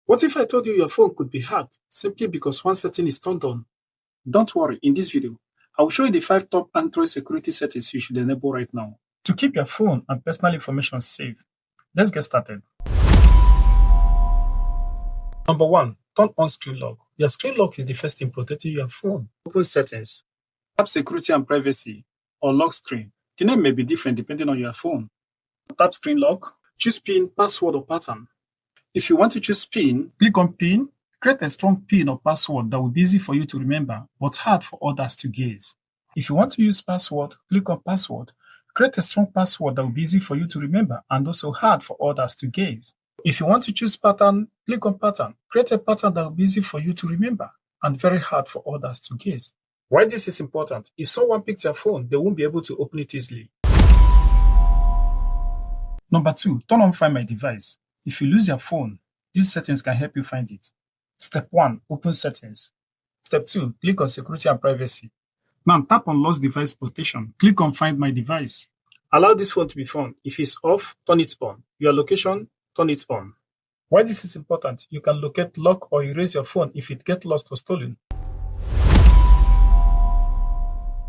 What if I told you your phone could be hacked simply because one setting is turned on? Don't worry, in this video, I will show you the 5 top Android security settings you should enable right now to keep your phone and personal information safe. Let's get started. Number 1, turn on screen lock. Your screen lock is the first thing protecting your phone. Open settings, tap security and privacy, or lock screen. The name may be different depending on your phone. Tap screen lock, choose PIN, password, or pattern. If you want to choose PIN, click on PIN. Create a strong PIN or password that will be easy for you to remember, but hard for others to guess. If you want to use password, click on password. Create a strong password that will be easy for you to remember and also hard for others to guess. If you want to choose pattern, click on pattern. Create a pattern that will be easy for you to remember and very hard for others to guess. Why this is important? If someone picked your phone, they won't be able to open it easily. Number 2, turn on Find My Device. If you lose your phone, these settings can help you find it. Step 1, open settings. Step 2, click on security and privacy. Now tap on lost device protection. Click on Find My Device. Allow this phone to be found. If it's off, turn it on. Your location, turn it on. Why this is important? You can locate, lock, or erase your phone if it gets lost or stolen.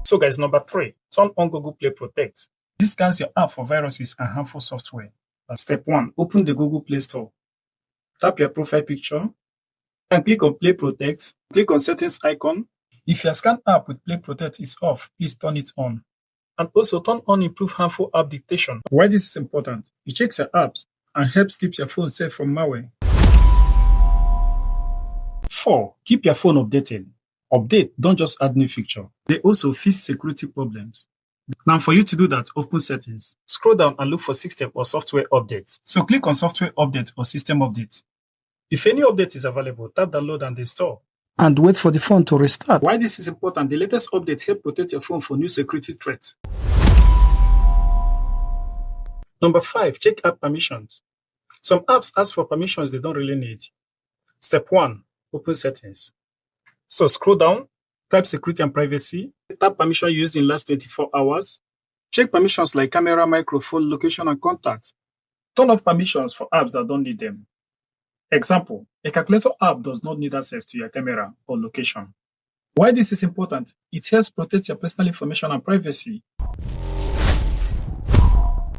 So guys, number 3, turn on Google Play Protect. This scans your app for viruses and harmful software. Step 1, open the Google Play Store. Tap your profile picture and click on Play Protect. Click on Settings icon. If your scan app with Play Protect is off, please turn it on. And also turn on Improve Harmful App Detection. Why this is important? It checks your apps and helps keep your phone safe from malware. 4, keep your phone updated. Update, don't just add new feature. They also fix security problems. Now for you to do that, open settings. Scroll down and look for system or software updates. So click on software update or system update. If any update is available, tap download and install. And wait for the phone to restart. Why this is important? The latest updates help protect your phone for new security threats. Number 5, check app permissions. Some apps ask for permissions they don't really need. Step 1, open settings. So scroll down, type security and privacy, tap permission used in last 24 hours. Check permissions like camera, microphone, location, and contacts. Turn off permissions for apps that don't need them. Example, a calculator app does not need access to your camera or location. Why this is important? It helps protect your personal information and privacy.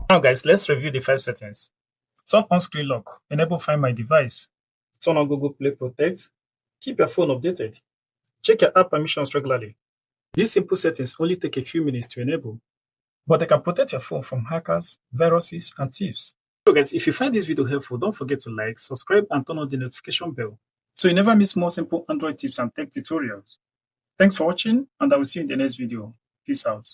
Now guys, let's review the 5 settings. Turn on screen lock, enable Find My Device, turn on Google Play Protect, keep your phone updated, check your app permissions regularly. These simple settings only take a few minutes to enable, but they can protect your phone from hackers, viruses, and thieves. So guys, if you find this video helpful, don't forget to like, subscribe, and turn on the notification bell so you never miss more simple Android tips and tech tutorials. Thanks for watching, and I will see you in the next video. Peace out.